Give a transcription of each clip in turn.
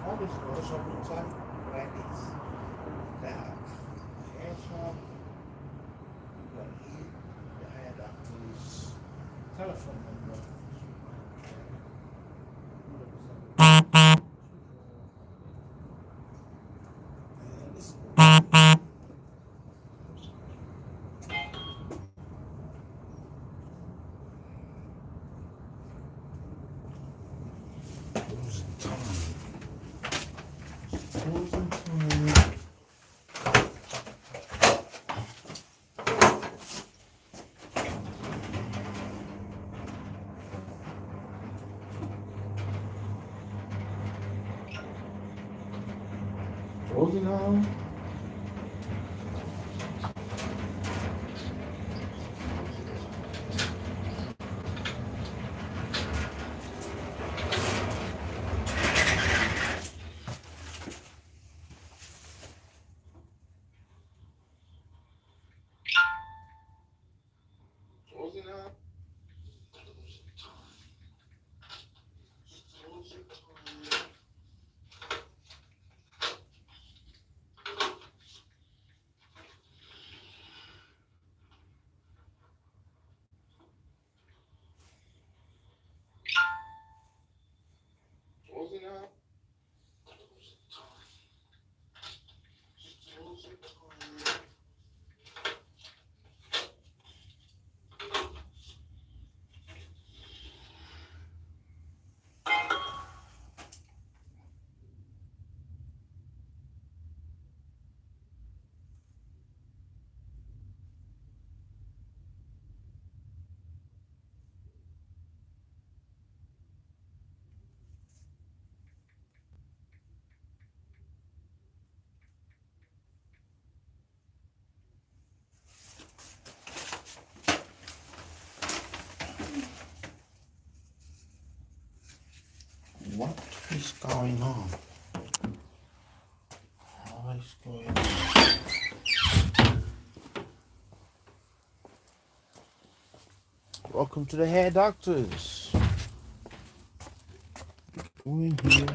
All these stores are outside Brandy's. Now, hair shop, but here, the hair doctor's telephone number. And this closing time. Closing time. Closing time. Closing time. Closing time. Closing time. Closing time. What is going on? What is going on? Welcome to the Hair Doctors. We're here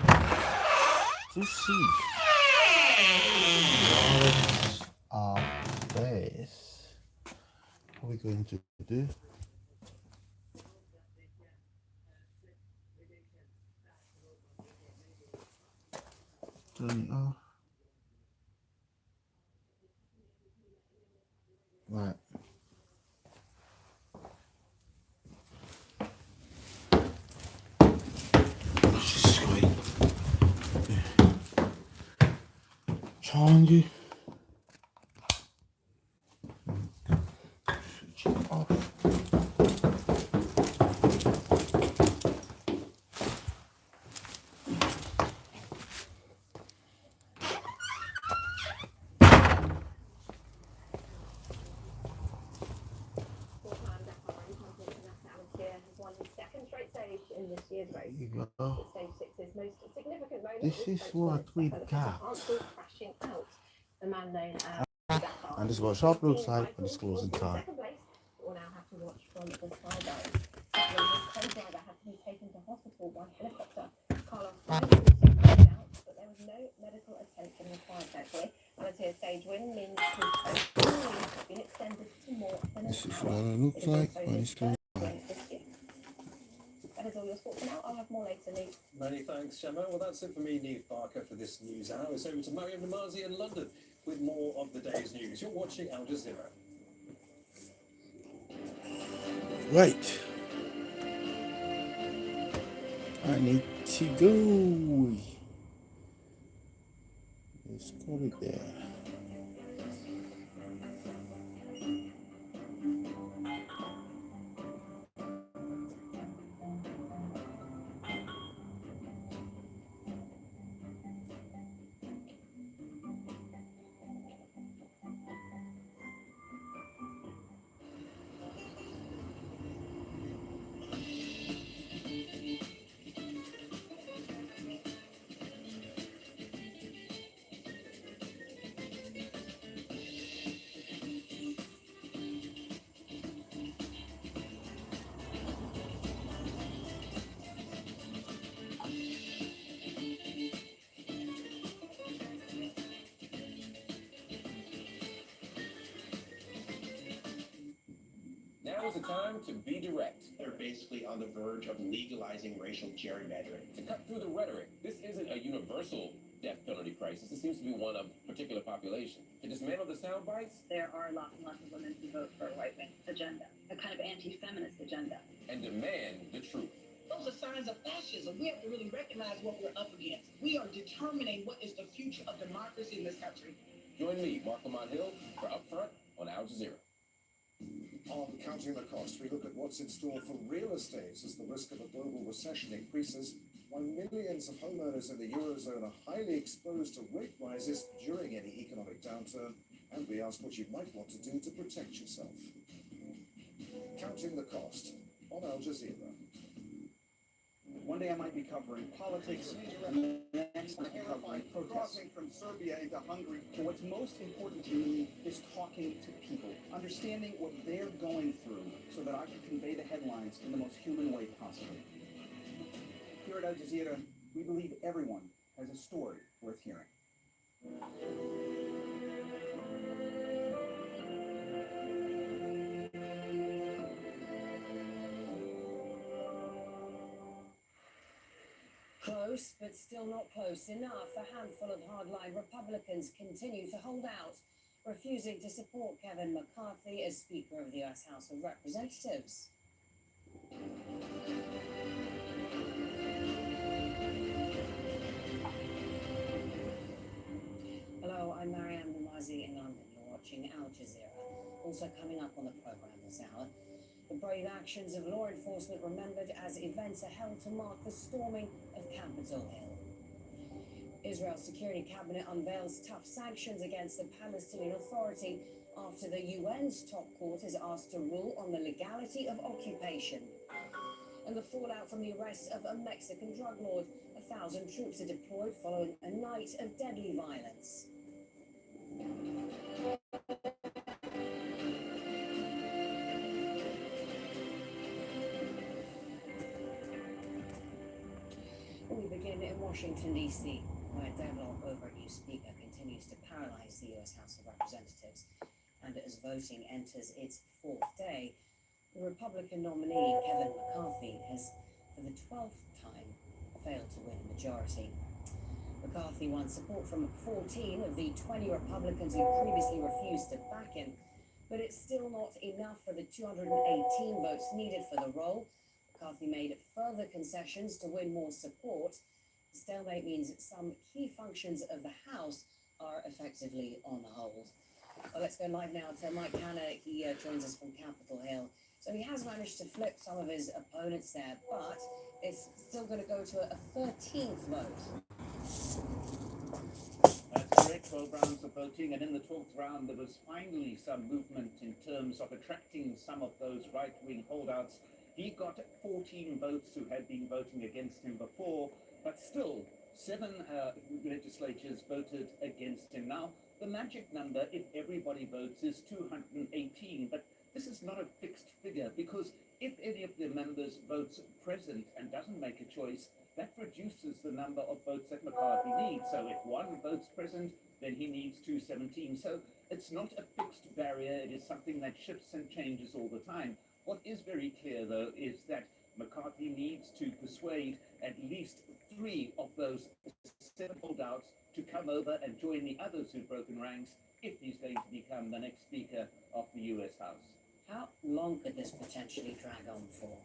to see what our face. What are we going to do? Turn it off. Right. This is going. Changi. Switch it off. In this year's race. There you go. Stage six's most significant moment. This is what we got. Crashing out. The man known as And this is what shop looks like when it's closing time. second place. We'll now have to watch from the sideline. The co-driver had to be taken to hospital by helicopter. Carlos Sainz was out, but there was no medical attention required that day. Amateur stage win means his post has been extended to more than an This is hour. what it looks like when it's closing time. That is all your sport for now. I'll have more later, Neve. Many thanks, Gemma. Well, that's it for me, Neve Barker, for this news hour. It's over to Mariam Namazi in London with more of the day's news. You're watching Al Jazeera. Right. I need to go. Let's call it there. Now is the time to be direct. They're basically on the verge of legalizing racial gerrymandering. To cut through the rhetoric, this isn't a universal death penalty crisis. It seems to be one of a particular population. To dismantle the sound bites There are lots and lots of women who vote for a right-wing agenda, a kind of anti-feminist agenda. and demand the truth. Those are signs of fascism. We have to really recognize what we're up against. We are determining what is the future of democracy in this country. Join me, Mark Lamont Hill, for Upfront on Al Jazeera. On Counting the Cost, we look at what's in store for real estate as the risk of a global recession increases, while millions of homeowners in the Eurozone are highly exposed to rate rises during any economic downturn, and we ask what you might want to do to protect yourself. Counting the Cost on Al Jazeera. One day I might be covering politics, and the next I might be covering protests. Crossing from Serbia into Hungary. And what's most important to me is talking to people, understanding what they're going through so that I can convey the headlines in the most human way possible. Here at Al Jazeera, we believe everyone has a story worth hearing. Close, but still not close enough. A handful of hardline Republicans continue to hold out, refusing to support Kevin McCarthy as Speaker of the U.S. House of Representatives. Hello, I'm Marianne Namazi in London. You're watching Al Jazeera. Also coming up on the programme this hour, the brave actions of law enforcement remembered as events are held to mark the storming of Capitol Hill. Israel's Security Cabinet unveils tough sanctions against the Palestinian Authority after the UN's top court is asked to rule on the legality of occupation. And the fallout from the arrest of a Mexican drug lord. 1,000 troops are deployed following a night of deadly violence. We begin in Washington, D.C., where deadlock over a new speaker continues to paralyze the U.S. House of Representatives. And as voting enters its fourth day, the Republican nominee, Kevin McCarthy, has, for the 12th time, failed to win a majority. McCarthy won support from 14 of the 20 Republicans who previously refused to back him, but it's still not enough for the 218 votes needed for the role. McCarthy made further concessions to win more support. The stalemate means that some key functions of the House are effectively on hold. Well, let's go live now to Mike Hanna. He joins us from Capitol Hill. So he has managed to flip some of his opponents there, but it's still going to go to a 13th vote. That's correct. 12 rounds of voting, and in the 12th round there was finally some movement in terms of attracting some of those right-wing holdouts. He got 14 votes who had been voting against him before, but still 7 legislatures voted against him. Now, the magic number, if everybody votes, is 218, but this is not a fixed figure, because if any of the members votes present and doesn't make a choice, that reduces the number of votes that McCarthy needs. So if one votes present, then he needs 217. So it's not a fixed barrier. It is something that shifts and changes all the time. What is very clear, though, is that McCarthy needs to persuade at least 3 of those 7 holdouts to come over and join the others who've broken ranks if he's going to become the next Speaker of the U.S. House. How long could this potentially drag on for?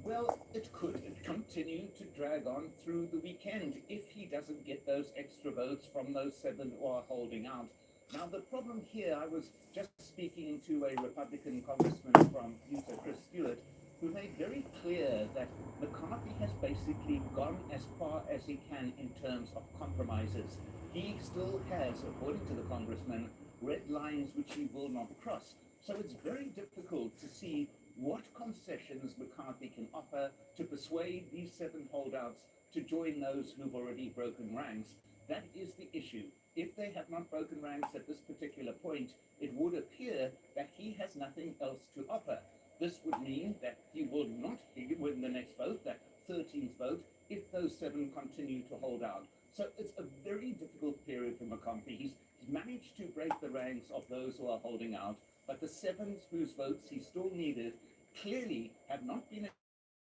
Well, it could continue to drag on through the weekend if he doesn't get those extra votes from those 7 who are holding out. Now, the problem here, I was just speaking to a Republican congressman from Utah, Chris Stewart, who made very clear that McCarthy has basically gone as far as he can in terms of compromises. He still has, according to the congressman, red lines which he will not cross. So it's very difficult to see what concessions McCarthy can offer to persuade these 7 holdouts to join those who've already broken ranks. That is the issue. If they have not broken ranks at this particular point, it would appear that he has nothing else to offer. This would mean that he will not win the next vote, that 13th vote, if those 7 continue to hold out. So it's a very difficult period for McCarthy. He's managed to break the ranks of those who are holding out, but the 7 whose votes he still needed clearly have not been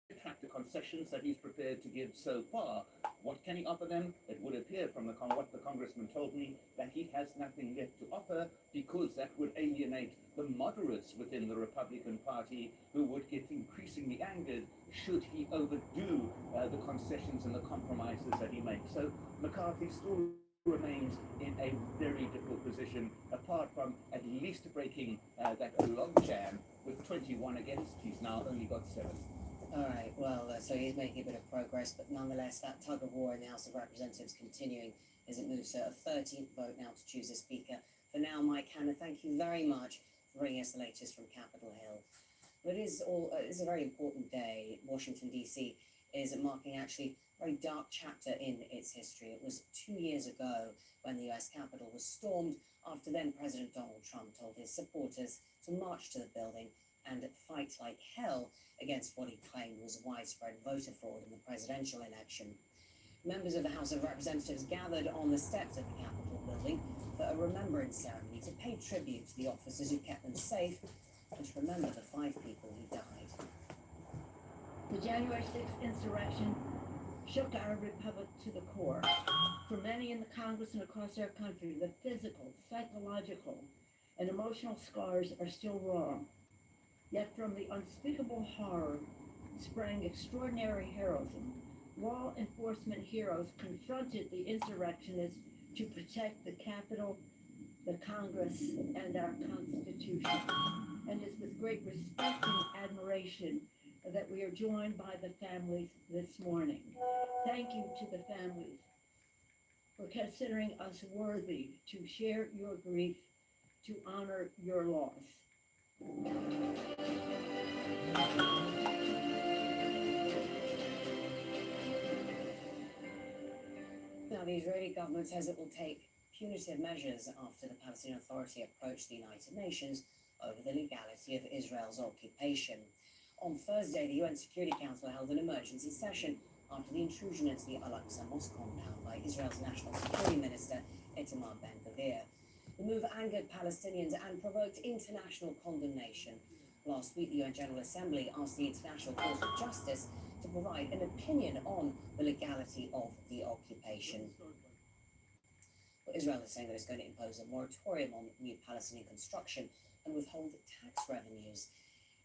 attracted to concessions that he's prepared to give so far. What can he offer them? It would appear from what the congressman told me that he has nothing left to offer, because that would alienate the moderates within the Republican Party, who would get increasingly angered should he overdo the concessions and the compromises that he makes. So McCarthy still remains in a very difficult position, apart from at least breaking that logjam with 21 against. He's now only got 7. All right, well, so he's making a bit of progress, but nonetheless, that tug of war in the House of Representatives continuing as it moves to a 13th vote now to choose a speaker. For now, Mike Hanna, thank you very much for bringing us the latest from Capitol Hill. But it's a very important day. Washington, D.C. is marking actually a very dark chapter in its history. It was 2 years ago when the U.S. Capitol was stormed after then President Donald Trump told his supporters to march to the building and fight like hell against what he claimed was widespread voter fraud in the presidential election. Members of the House of Representatives gathered on the steps of the Capitol building for a remembrance ceremony to pay tribute to the officers who kept them safe and to remember the 5 people who died. The January 6th insurrection shook our republic to the core. For many in the Congress and across our country, the physical, psychological, and emotional scars are still raw. Yet from the unspeakable horror sprang extraordinary heroism. Law enforcement heroes confronted the insurrectionists to protect the Capitol, the Congress, and our Constitution. And it's with great respect and admiration that we are joined by the families this morning. Thank you to the families for considering us worthy to share your grief, to honor your loss. Now, the Israeli government says it will take punitive measures after the Palestinian Authority approached the United Nations over the legality of Israel's occupation. On Thursday, the UN Security Council held an emergency session after the intrusion into the Al-Aqsa Mosque compound by Israel's National Security Minister, Itamar Ben-Gvir. The move angered Palestinians and provoked international condemnation. Last week, the UN General Assembly asked the International Court of Justice to provide an opinion on the legality of the occupation. But Israel is saying that it's going to impose a moratorium on new Palestinian construction and withhold tax revenues.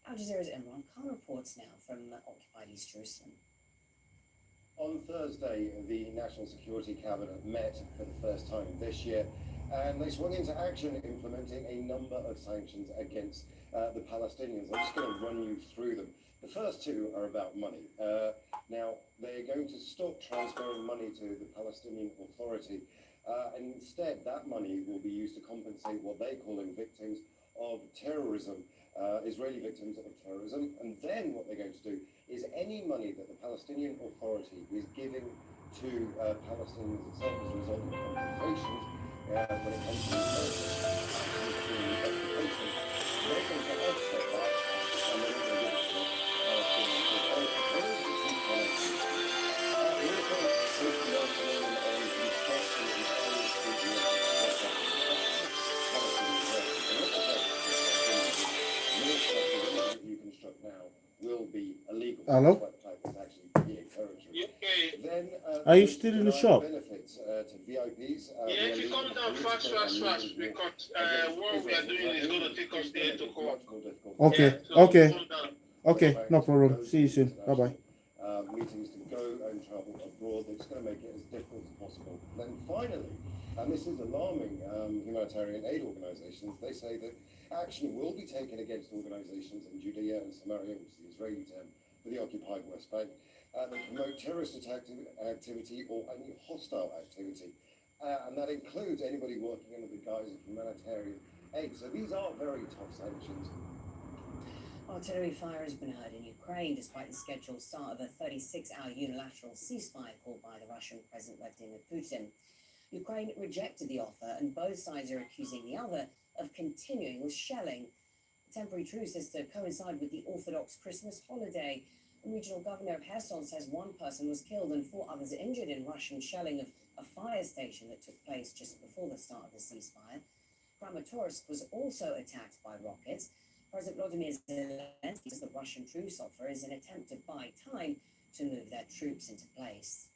Al Jazeera's Imran Khan reports now from occupied East Jerusalem. On Thursday, the National Security Cabinet met for the first time this year, and they swung into action implementing a number of sanctions against the Palestinians. I'm just going to run you through them. The first 2 are about money. Now, they're going to stop transferring money to the Palestinian Authority, and instead that money will be used to compensate what they're calling victims of terrorism, Israeli victims of terrorism. And then what they're going to do is any money that the Palestinian Authority is giving to Palestinians itself as a result of complications when it comes to the occupation, they're going to offset that, and then they're going to give it to the Palestinian Authority. Those are the 2 policies. We also put the moratorium on construction and all the treatment of Palestinian workers. And what does that mean? That you construct now will be illegal. Hello? Despite the fact it's actually being territory. Then, are you still in the shop? Benefits to VIPs. Yeah, if you come down fast, because what we are doing is going to take us there to court. Okay, Yeah, so okay, come down. okay, no problem. See you soon. Bye-bye. Meetings to go and travel abroad. They're just going to make it as difficult as possible. Then finally, and this is alarming, humanitarian aid organizations, they say that action will be taken against organizations in Judea and Samaria, which is the Israeli term for the occupied West Bank, that promote terrorist activity or any hostile activity. And that includes anybody working under the guise of humanitarian aid. So these are very tough sanctions. Artillery fire has been heard in Ukraine despite the scheduled start of a 36-hour unilateral ceasefire called by the Russian President Vladimir Putin. Ukraine rejected the offer, and both sides are accusing the other of continuing with shelling. The temporary truce is to coincide with the Orthodox Christmas holiday. The regional governor of Kherson says 1 person was killed and 4 others injured in Russian shelling of a fire station that took place just before the start of the ceasefire. Kramatorsk was also attacked by rockets. President Volodymyr Zelensky says the Russian truce offer is an attempt to buy time to move their troops into place.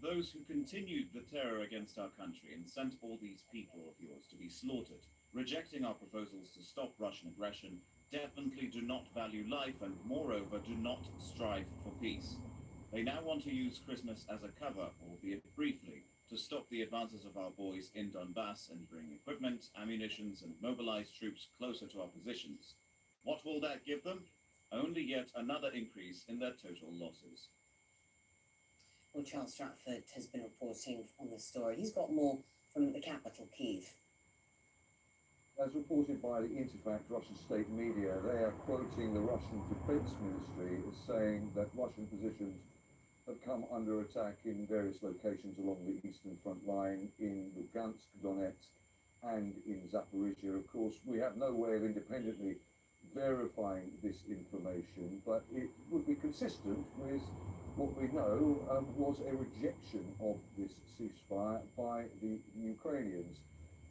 Those who continued the terror against our country and sent all these people of yours to be slaughtered, rejecting our proposals to stop Russian aggression, definitely do not value life and, moreover, do not strive for peace. They now want to use Christmas as a cover, albeit briefly, to stop the advances of our boys in Donbass and bring equipment, ammunitions, and mobilize troops closer to our positions. What will that give them? Only yet another increase in their total losses. Well, Charles Stratford has been reporting on this story. He's got more from the capital, Kyiv. As reported by the Interfact Russian state media, they are quoting the Russian Defense Ministry as saying that Russian positions have come under attack in various locations along the eastern front line in Lugansk, Donetsk, and in Zaporizhia. Of course, we have no way of independently verifying this information, but it would be consistent with what we know was a rejection of this ceasefire by the Ukrainians.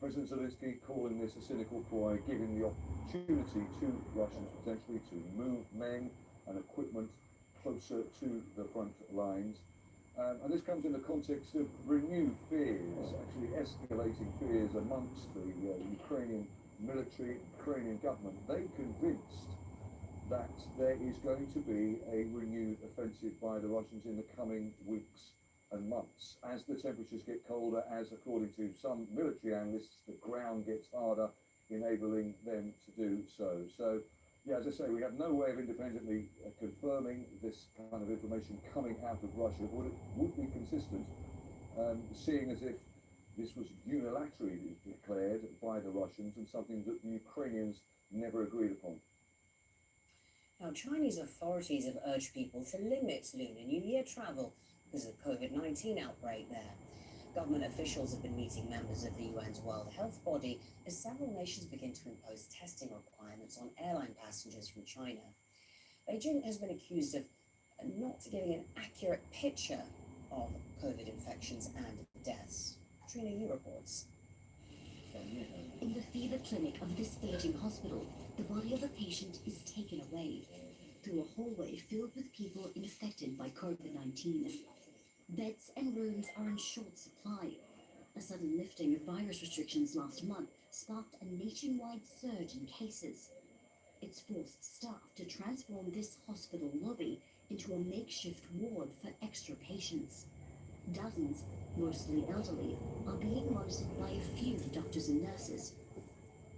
President Zelensky calling this a cynical ploy, giving the opportunity to Russians potentially to move men and equipment closer to the front lines. And this comes in the context of renewed fears, actually escalating fears amongst the Ukrainian military, Ukrainian government. They're convinced that there is going to be a renewed offensive by the Russians in the coming weeks and months as the temperatures get colder, as according to some military analysts the ground gets harder, enabling them to do so. So yeah, as I say, we have no way of independently confirming this kind of information coming out of Russia, but it would be consistent, seeing as if this was unilaterally declared by the Russians and something that the Ukrainians never agreed upon. Now, Chinese authorities have urged people to limit Lunar New Year travel because of the COVID-19 outbreak there. Government officials have been meeting members of the UN's World Health Body as several nations begin to impose testing requirements on airline passengers from China. Beijing has been accused of not giving an accurate picture of COVID infections and deaths. Katrina Yu reports. In the fever clinic of this Beijing hospital, the body of a patient is taken away through a hallway filled with people infected by COVID-19. Beds and rooms are in short supply. A sudden lifting of virus restrictions last month sparked a nationwide surge in cases. It's forced staff to transform this hospital lobby into a makeshift ward for extra patients. Dozens, mostly elderly, are being monitored by a few doctors and nurses.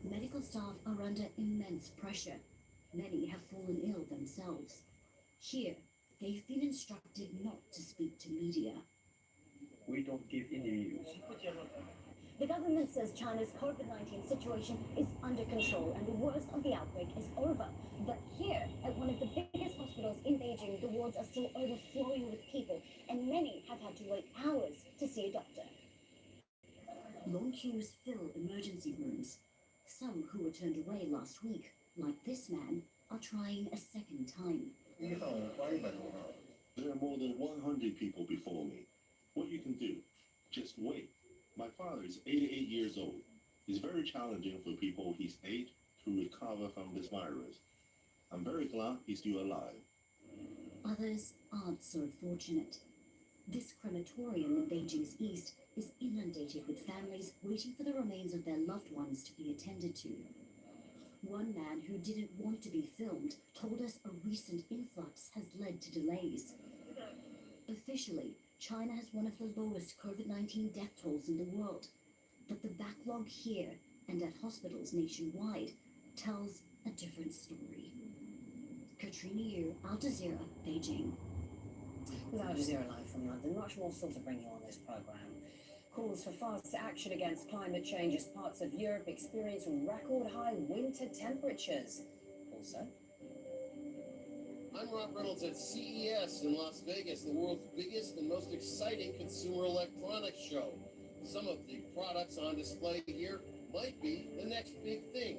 Medical staff are under immense pressure. Many have fallen ill themselves. Here, they've been instructed not to speak to media. We don't give any news. The government says China's COVID-19 situation is under control and the worst of the outbreak is over. But here, at one of the biggest hospitals in Beijing, the wards are still overflowing with people, and many have had to wait hours to see a doctor. Long queues fill emergency rooms. Some who were turned away last week, like this man, are trying a second time. There are more than 100 people before me. What you can do, just wait. My father is 88 years old. It's very challenging for people his age to recover from this virus. I'm very glad he's still alive. Others aren't so fortunate. This crematorium in Beijing's east is inundated with families waiting for the remains of their loved ones to be attended to. One man who didn't want to be filmed told us a recent influx has led to delays. Officially, China has one of the lowest COVID-19 death tolls in the world, but the backlog here and at hospitals nationwide tells a different story. Katrina Yu, Al Jazeera, Beijing. With Al Jazeera live from London, much more still to bring you on this programme. Calls for fast action against climate change as parts of Europe experience record high winter temperatures. Also, I'm Rob Reynolds at CES in Las Vegas, the world's biggest and most exciting consumer electronics show. Some of the products on display here might be the next big thing.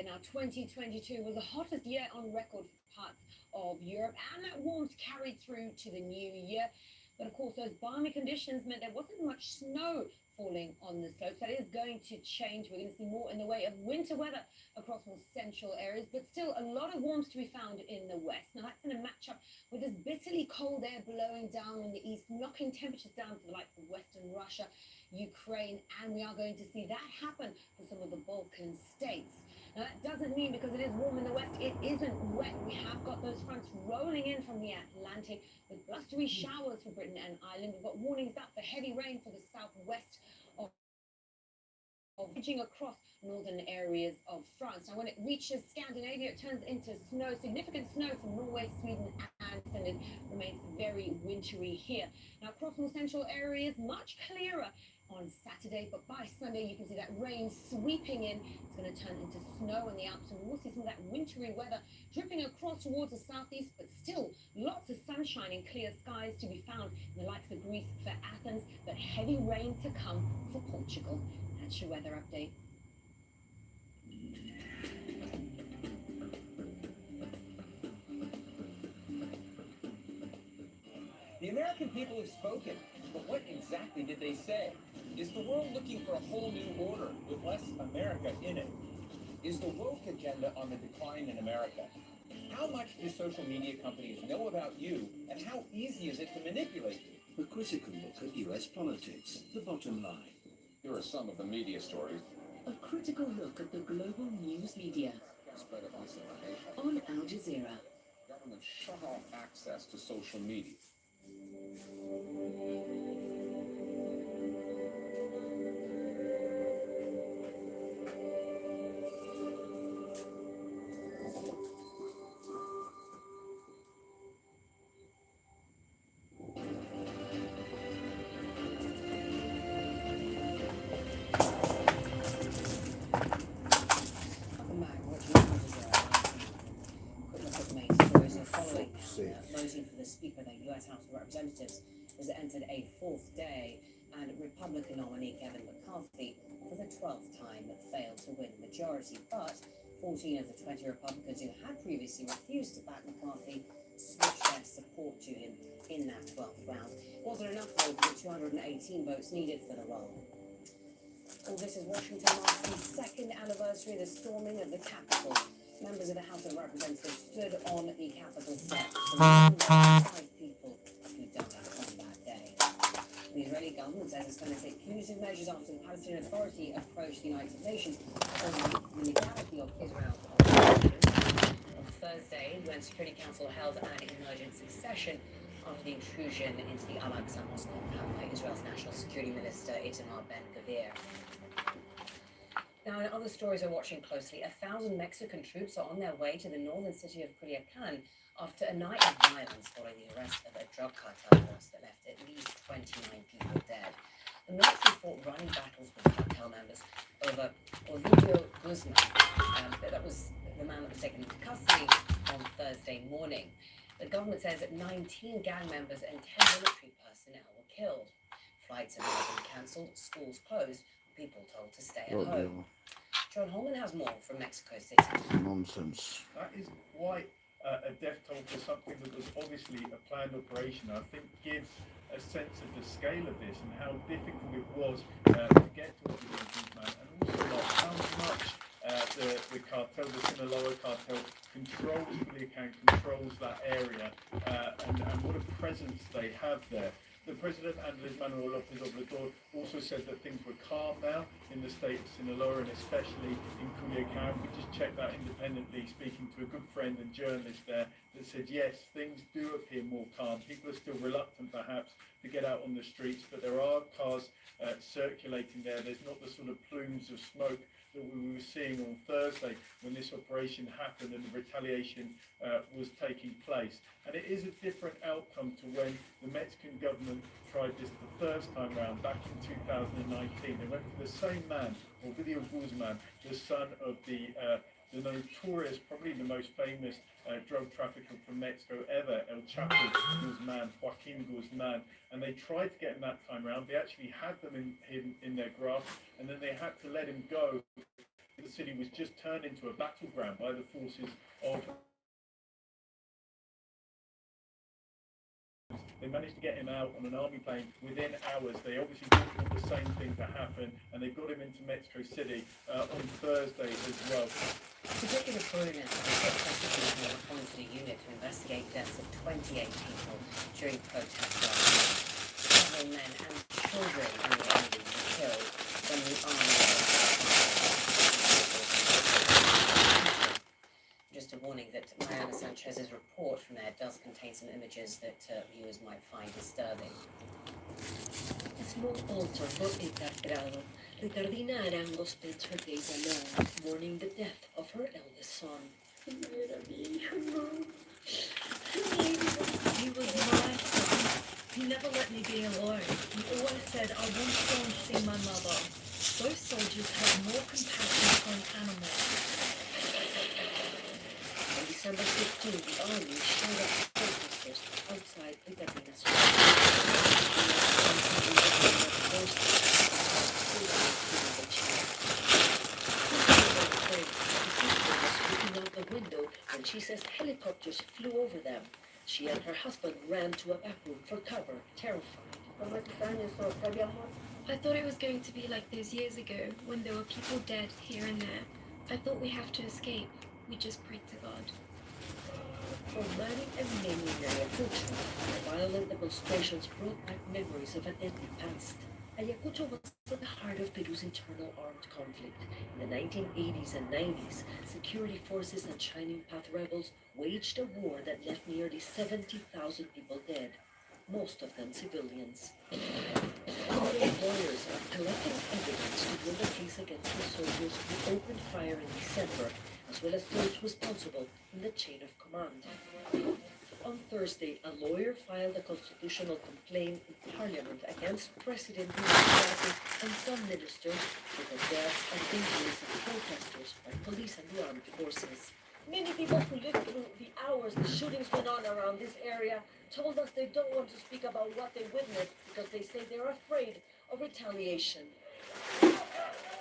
Now, 2022 was the hottest year on record for parts of Europe, and that warmth carried through to the new year. But of course, those balmy conditions meant there wasn't much snow falling on the slopes. That is going to change. We're going to see more in the way of winter weather across more central areas, but still a lot of warmth to be found in the west. Now, that's going to match up with this bitterly cold air blowing down in the east, knocking temperatures down to the likes of Western Russia, Ukraine, and we are going to see that happen for some of the Balkan states. Now, that doesn't mean because it is warm in the west, it isn't wet. We have got those fronts rolling in from the Atlantic with blustery showers for Britain and Ireland. We've got warnings out for heavy rain for the southwest of reaching across northern areas of France. Now, when it reaches Scandinavia, it turns into snow, significant snow from Norway, Sweden, and Finland. Remains very wintry here. Now, across more central areas, much clearer on Saturday, but by Sunday you can see that rain sweeping in. It's going to turn into snow in the Alps, and we'll see some of that wintry weather dripping across towards the southeast, but still lots of sunshine and clear skies to be found in the likes of Greece for Athens, but heavy rain to come for Portugal. That's your weather update. The American people have spoken, but what exactly did they say? Is the world looking for a whole new order with less America in it? Is the woke agenda on the decline in America? How much do social media companies know about you, and how easy is it to manipulate you? A critical look at US politics, the bottom line. Here are some of the media stories. A critical look at the global news media Spread of misinformation. on Al Jazeera. Government shut off access to social media. Voting for the Speaker of the U.S. House of Representatives has entered a fourth day, and Republican nominee Kevin McCarthy, for the 12th time, failed to win a majority. But 14 of the 20 Republicans who had previously refused to back McCarthy switched their support to him in that 12th round. It wasn't enough, though, for the 218 votes needed for the role. All this is Washington marks the second anniversary of the storming of the Capitol. Members of the House of Representatives stood on the Capitol steps to remember 5 people who died on that day. The Israeli government says it's going to take punitive measures after the Palestinian Authority approached the United Nations on the legality of Israel's occupation. On Thursday, the UN Security Council held an emergency session after the intrusion into the Al-Aqsa Mosque by Israel's National Security Minister Itamar Ben-Gvir. Now, in other stories we're watching closely, 1,000 Mexican troops are on their way to the northern city of Culiacan after a night of violence following the arrest of a drug cartel boss that left at least 29 people dead. The military fought running battles with cartel members over Ovidio Guzman. That was the man that was taken into custody on Thursday morning. The government says that 19 gang members and 10 military personnel were killed. Flights have now been cancelled, schools closed, people told to stay at home. John Holman has more from Mexico City. Nonsense. That is quite a death toll for something that was obviously a planned operation. I think gives a sense of the scale of this and how difficult it was to get to Ovidio Guzman, and also like how much the cartel, the Sinaloa cartel, controls Culiacan, controls that area, and what a presence they have there. The President, Andrés Manuel López Obrador, also said that things were calm now in the state of Sinaloa and especially in Culiacan. We just checked that independently, speaking to a good friend and journalist there, that said, yes, things do appear more calm. People are still reluctant, perhaps, to get out on the streets, but there are cars circulating there. There's not the sort of plumes of smoke that we were seeing on Thursday when this operation happened and the retaliation was taking place. And it is a different outcome to when the Mexican government tried this the first time round back in 2019. They went for the same man, Ovidio Guzman, the son of the notorious, probably the most famous drug trafficker from Mexico ever, El Chapo Guzman, Joaquin Guzman, and they tried to get him that time round. They actually had them in their grasp, and then they had to let him go the city was just turned into a battleground by the forces of. They managed to get him out on an army plane within hours. They obviously didn't want the same thing to happen, and they got him into Mexico City on Thursday as well. Particular prominence has appointed a unit to investigate deaths of 28 people during protests last week. Several men and children in the Andes were killed when the army Just a warning that Mariana Sanchez's report from there does contain some images that viewers might find disturbing. A small altar for Edgar Grado. Ricardina Arango spent her days alone, mourning the death of her eldest son. He was my son. He never let me be alone. He always said, I won't go and see my mother. Those soldiers have more compassion for an animal. On December 15, the army showed up protesters outside Ricardina's looking out the window when she says helicopters flew over them. She and her husband ran to a back room for cover, terrified. I thought it was going to be like those years ago when there were people dead here and there. I thought we have to escape. We just prayed to God. For many and many in Ayacucho, the violent demonstrations brought back memories of a deadly past. Ayacucho was at the heart of Peru's internal armed conflict. In the 1980s and 90s, security forces and Shining Path rebels waged a war that left nearly 70,000 people dead, most of them civilians. Lawyers are collecting evidence to build a case against the soldiers who opened fire in December, as well as those responsible in the chain of command. On Thursday, a lawyer filed a constitutional complaint in Parliament against President Duterte and some ministers for the deaths and injuries of protesters by police and the armed forces. Many people who lived through the hours the shootings went on around this area told us they don't want to speak about what they witnessed because they say they're afraid of retaliation.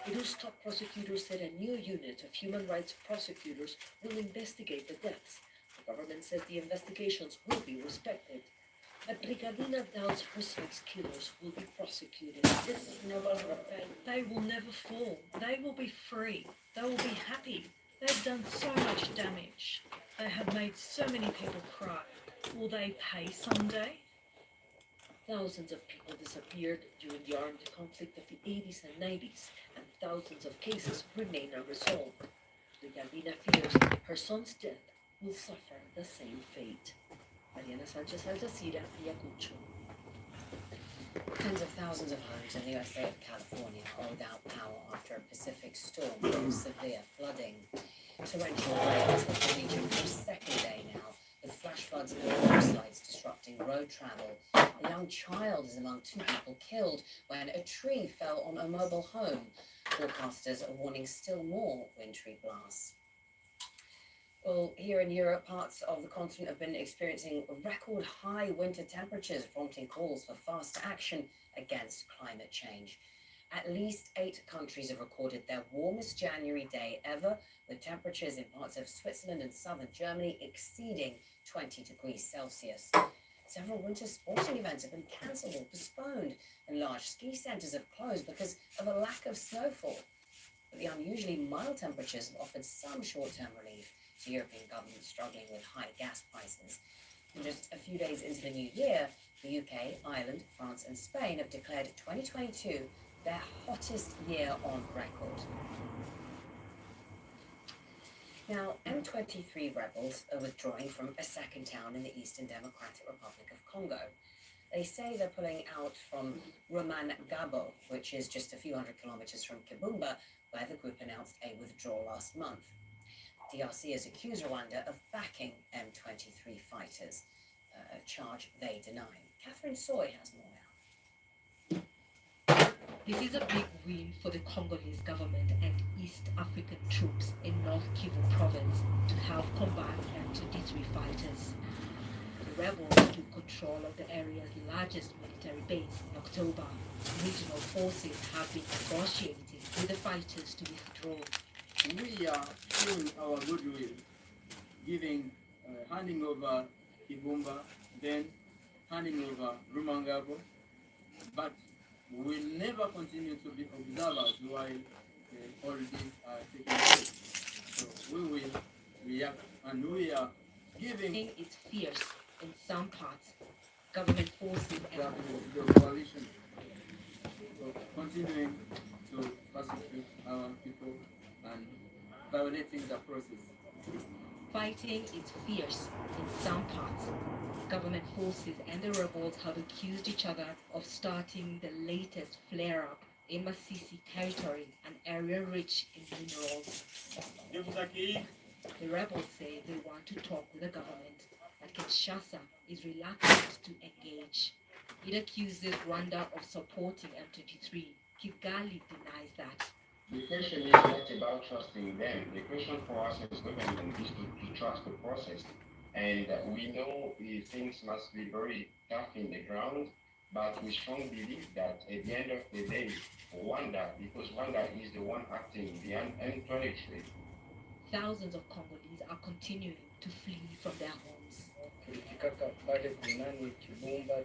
Peru's top prosecutors said a new unit of human rights prosecutors will investigate the deaths. The government says the investigations will be respected. But Ricardina doubts her son's killers will be prosecuted. This is never happened. They will never fall. They will be free. They will be happy. They've done so much damage. They have made so many people cry. Will they pay someday? Thousands of people disappeared during the armed conflict of the 80s and 90s, and thousands of cases remain unresolved. Ricardina fears her son's death will suffer the same fate. Mariana Sanchez, Al Jazeera, Ayacucho. Tens of thousands of homes in the US state of California are without power after a Pacific storm with severe flooding. Torrential rains hit the region for a second day now, with flash floods and landslides disrupting road travel. A young child is among 2 people killed when a tree fell on a mobile home. Forecasters are warning still more wintry blasts. Well, here in Europe, parts of the continent have been experiencing record high winter temperatures, prompting calls for faster action against climate change. At least 8 countries have recorded their warmest January day ever, with temperatures in parts of Switzerland and southern Germany exceeding 20 degrees Celsius. Several winter sporting events have been cancelled or postponed, and large ski centres have closed because of a lack of snowfall. But the unusually mild temperatures have offered some short-term relief to European governments struggling with high gas prices. And just a few days into the new year, the UK, Ireland, France and Spain have declared 2022 their hottest year on record. Now, M23 rebels are withdrawing from a second town in the Eastern Democratic Republic of Congo. They say they're pulling out from Rumangabo, which is just a few hundred kilometers from Kibumba, where the group announced a withdrawal last month. DRC has accused Rwanda of backing M23 fighters, a charge they deny. Catherine Soy has more now. This is a big win for the Congolese government and East African troops in North Kivu province to help combat M23 fighters. The rebels took control of the area's largest military base in October. Regional forces have been negotiating with the fighters to withdraw. we are showing our goodwill, handing over Kibumba, then handing over Rumangabo, but we will never continue to be observers while all these are taking place. So we will react, and we are giving. It's fierce in some parts. Government forces and the coalition continuing to persecute our people and violating the process. fighting is fierce in some parts. Government forces and the rebels have accused each other of starting the latest flare-up in Masisi territory, an area rich in minerals. The rebels say they want to talk with the government, but Kinshasa is reluctant to engage. It accuses Rwanda of supporting M23. Kigali denies that. The question is not about trusting them. The question for us as government is to trust the process. And we know things must be very tough in the ground, but we strongly believe that at the end of the day, Rwanda, because Rwanda is the one acting the M23. Thousands of Congolese are continuing to flee from their homes.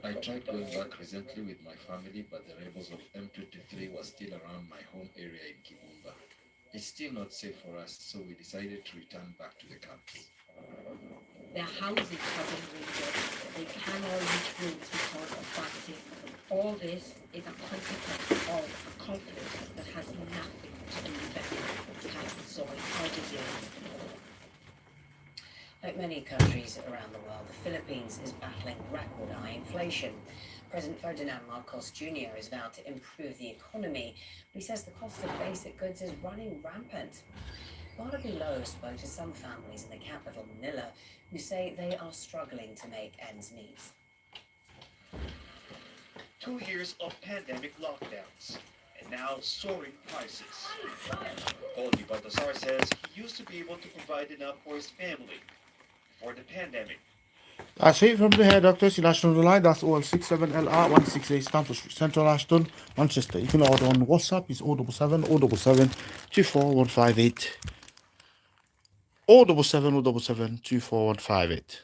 I tried going back recently with my family, but the rebels of M23 were still around my home area in Kibumba. It's still not safe for us, so we decided to return back to the camps. Their houses have been raided. They cannot reach roads because of fighting. All this is a consequence of a conflict that has nothing to do with them. Catherine Soy, Al Jazeera. Like many countries around the world, the Philippines is battling record high inflation. President Ferdinand Marcos Jr. has vowed to improve the economy, but he says the cost of basic goods is running rampant. Barnaby Lowe spoke to some families in the capital, Manila, who say they are struggling to make ends meet. 2 years of pandemic lockdowns, and now soaring prices. Goldie Baltazar says he used to be able to provide enough for his family before the pandemic. That's it from the Hair Doctors, your national line. That's OL67LR 168 Stamford Street, Central Ashton, Manchester. You can order on WhatsApp. It's 077 077 24158. 077 077 24158.